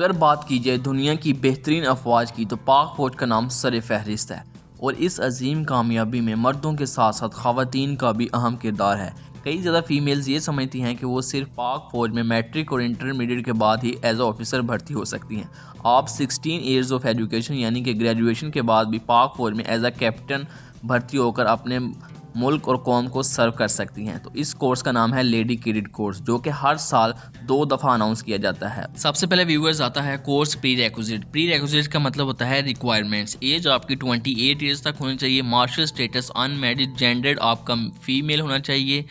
अगर बात की जाए दुनिया की बेहतरीन अफवाज की तो पाक फ़ौज का नाम सर फहरिस्त है और इस अजीम कामयाबी में मर्दों के साथ साथ ख़वातीन का भी अहम किरदार है। कई ज़्यादा फ़ीमेल्स ये समझती हैं कि वो सिर्फ पाक फ़ौज में मैट्रिक और इंटरमीडिएट के बाद ही एज ऑफिसर भर्ती हो सकती हैं। आप 16 ईयर्स ऑफ एजुकेशन यानी कि ग्रेजुएशन के बाद भी पाक फ़ौज में एज अ कैप्टन भर्ती होकर अपने मुल्क और कौम को सर्व कर सकती हैं। तो इस कोर्स का नाम है लेडी कैडेट कोर्स, जो कि हर साल 2 दफ़ा अनाउंस किया जाता है। सबसे पहले व्यूअर्स आता है कोर्स प्री रेक्विजिट का मतलब होता है रिक्वायरमेंट्स। एज आपकी 28 ईयर्स तक होनी चाहिए। मार्शल स्टेटस अनमैरिड, जेंडर्ड आपका फीमेल होना चाहिए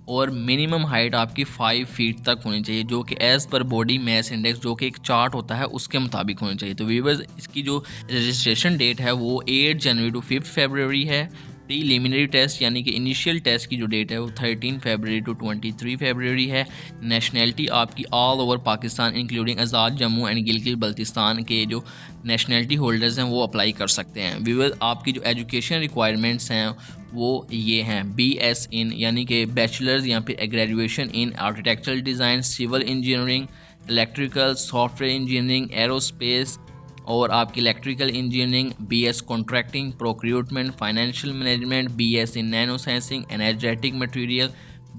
और मिनिमम हाइट आपकी 5 फीट तक होनी चाहिए, जो कि as per body mess index जो कि एक चार्ट होता है उसके मुताबिक होनी चाहिए। तो व्यूअर्स इसकी जो रजिस्ट्रेशन डेट है वो 8 जनवरी टू 5 फरवरी है। प्रीलिमिनरी टेस्ट यानी कि इनिशियल टेस्ट की जो डेट है वो 13 फरवरी टू 23 फरवरी है। नेशनैलिटी आपकी all over Pakistan including Azad Jammu and Gilgit Baltistan के जो नेशनैलिटी होल्डर्स हैं वो अप्लाई कर सकते हैं। व्यूअर्स आपकी जो एजुकेशन रिक्वायरमेंट्स हैं वो ये हैं BS इन यानी कि बैचलर्स या फिर graduation in architectural design, civil engineering, electrical, software engineering, aerospace और आपकी electrical engineering, BS contracting, procurement, financial management, BS in nano sciences, energetic material,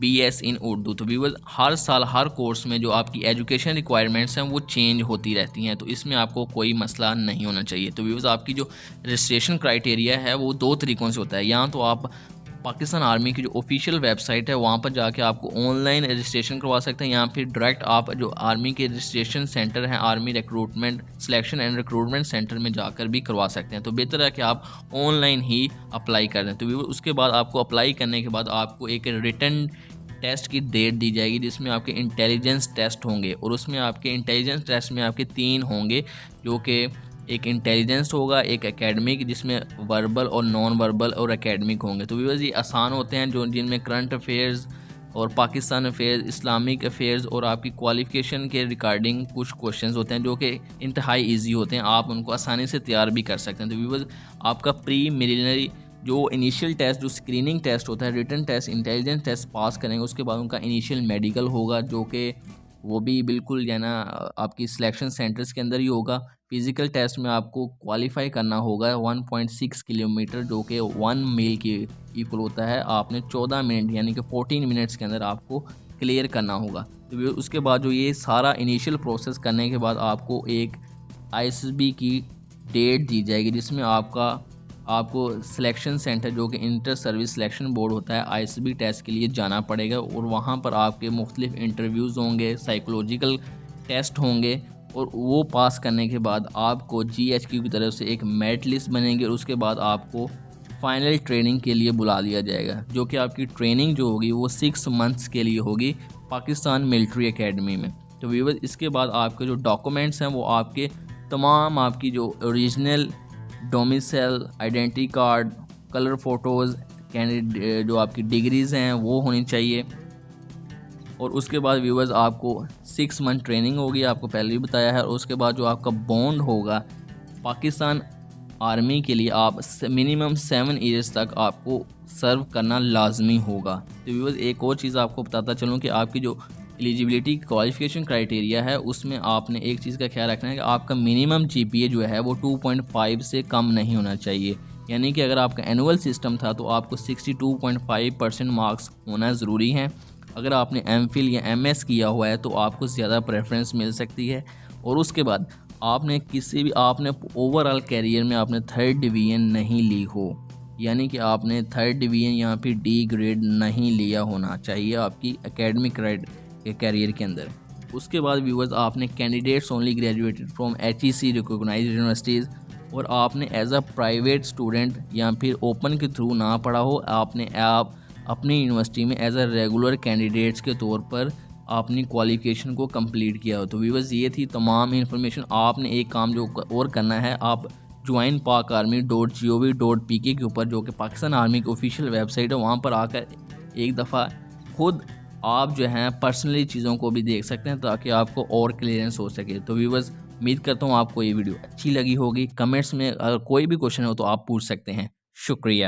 BS in Urdu. तो व्यूअर्स हर साल हर कोर्स में जो आपकी एजुकेशन रिक्वायरमेंट्स हैं वो चेंज होती रहती हैं, तो इसमें आपको कोई मसला नहीं होना चाहिए। तो व्यूअर्स आपकी जो रजिस्ट्रेशन क्राइटेरिया है वो 2 तरीक़ों से होता है। या तो आप पाकिस्तान आर्मी की जो ऑफिशियल वेबसाइट है वहाँ पर जाके आपको ऑनलाइन रजिस्ट्रेशन करवा सकते हैं, या फिर डायरेक्ट आप जो आर्मी के रजिस्ट्रेशन सेंटर हैं army recruitment selection and recruitment centre में जाकर भी करवा सकते हैं। तो बेहतर है कि आप ऑनलाइन ही अप्लाई कर दें। तो उसके बाद आपको अप्लाई करने के बाद आपको एक रिटन टेस्ट की डेट दी जाएगी जिसमें आपके इंटेलिजेंस टेस्ट होंगे, और उसमें आपके इंटेलिजेंस टेस्ट में आपके 3 होंगे, जो कि एक इंटेलिजेंस होगा, एक एकेडमिक जिसमें वर्बल और नॉन वर्बल और एकेडमिक होंगे। तो व्यूअर्स ये आसान होते हैं, जो जिनमें करंट अफेयर्स और पाकिस्तान अफेयर्स, इस्लामिक अफेयर्स और आपकी क्वालिफिकेशन के रिगार्डिंग कुछ क्वेश्चंस होते हैं जो कि इंतहाई इजी होते हैं, आप उनको आसानी से तैयार भी कर सकते हैं। तो व्यूअर्स आपका प्रीलिमिनरी जो इनिशियल टेस्ट जो स्क्रीनिंग टेस्ट होता है, written test, intelligence test pass करेंगे, उसके बाद उनका इनिशियल मेडिकल होगा, जो कि वो भी बिल्कुल है ना आपकी सिलेक्शन सेंटर्स के अंदर ही होगा। फिज़िकल टेस्ट में आपको क्वालिफाई करना होगा 1.6 किलोमीटर, जो कि 1 मील के इक्वल होता है। आपने 14 मिनट यानी कि 14 मिनट्स के अंदर आपको क्लियर करना होगा। तो उसके बाद जो ये सारा इनिशियल प्रोसेस करने के बाद आपको एक ISSB की डेट दी जाएगी, जिसमें आपको सिलेक्शन सेंटर जो कि इंटर सर्विस सिलेक्शन बोर्ड होता है ISSB टेस्ट के लिए जाना पड़ेगा, और वहाँ पर आपके मुख्तलिफ इंटरव्यूज़ होंगे, साइकोलॉजिकल टेस्ट होंगे, और वो पास करने के बाद आपको GHQ की तरफ से एक मेरिट लिस्ट बनेगी, और उसके बाद आपको फाइनल ट्रेनिंग के लिए बुला लिया जाएगा, जो कि आपकी ट्रेनिंग जो होगी वो 6 मंथ्स के लिए होगी पाकिस्तान मिलिट्री एकेडमी में। तो व्यूअर्स इसके बाद आपके जो डॉक्यूमेंट्स हैं वो आपके तमाम आपकी जो original domicile, identity card, colour photos, candidate जो आपकी डिग्रीज़ हैं वो होनी चाहिए। और उसके बाद व्यूअर्स आपको 6 मंथ ट्रेनिंग होगी, आपको पहले ही बताया है। और उसके बाद जो आपका बॉन्ड होगा पाकिस्तान आर्मी के लिए, आप मिनिमम 7 ईयर्स तक आपको सर्व करना लाजमी होगा। तो व्यूअर्स एक और चीज़ आपको बताता चलूँ कि आपकी जो एलिजिबिलिटी क्वालिफिकेशन क्राइटेरिया है उसमें आपने एक चीज़ का ख्याल रखना है कि आपका मिनिमम GPA जो है वो 2.5 से कम नहीं होना चाहिए। यानी कि अगर आपका एनुअल सिस्टम था तो आपको 62.5% मार्क्स होना ज़रूरी है। अगर आपने MPhil या MS किया हुआ है तो आपको ज़्यादा प्रेफरेंस मिल सकती है। और उसके बाद आपने ओवरऑल कैरियर में आपने 3rd डिवीज़न नहीं ली हो, यानी कि आपने 3rd डिवीज़न या फिर D ग्रेड नहीं लिया होना चाहिए आपकी एकेडमिक कैरियर के अंदर। उसके बाद व्यूअर्स आपने candidates only graduated from HEC recognised universities, और आपने एज अ प्राइवेट स्टूडेंट या फिर ओपन के थ्रू ना पढ़ा हो, आप अपनी यूनिवर्सिटी में एज अ रेगुलर कैंडिडेट्स के तौर पर आपने क्वालिफिकेशन को कंप्लीट किया हो। तो व्यूअर्स ये थी तमाम इन्फॉर्मेशन। आपने एक काम जो और करना है, आप joinpakarmy.gov.pk के ऊपर, जो कि पाकिस्तान आर्मी की ऑफिशियल वेबसाइट है, वहाँ पर आकर एक दफ़ा खुद आप जो हैं पर्सनली चीज़ों को भी देख सकते हैं ताकि आपको और क्लियरेंस हो सके। तो व्यूअर्स उम्मीद करता हूँ आपको ये वीडियो अच्छी लगी होगी। कमेंट्स में अगर कोई भी क्वेश्चन हो तो आप पूछ सकते हैं। शुक्रिया।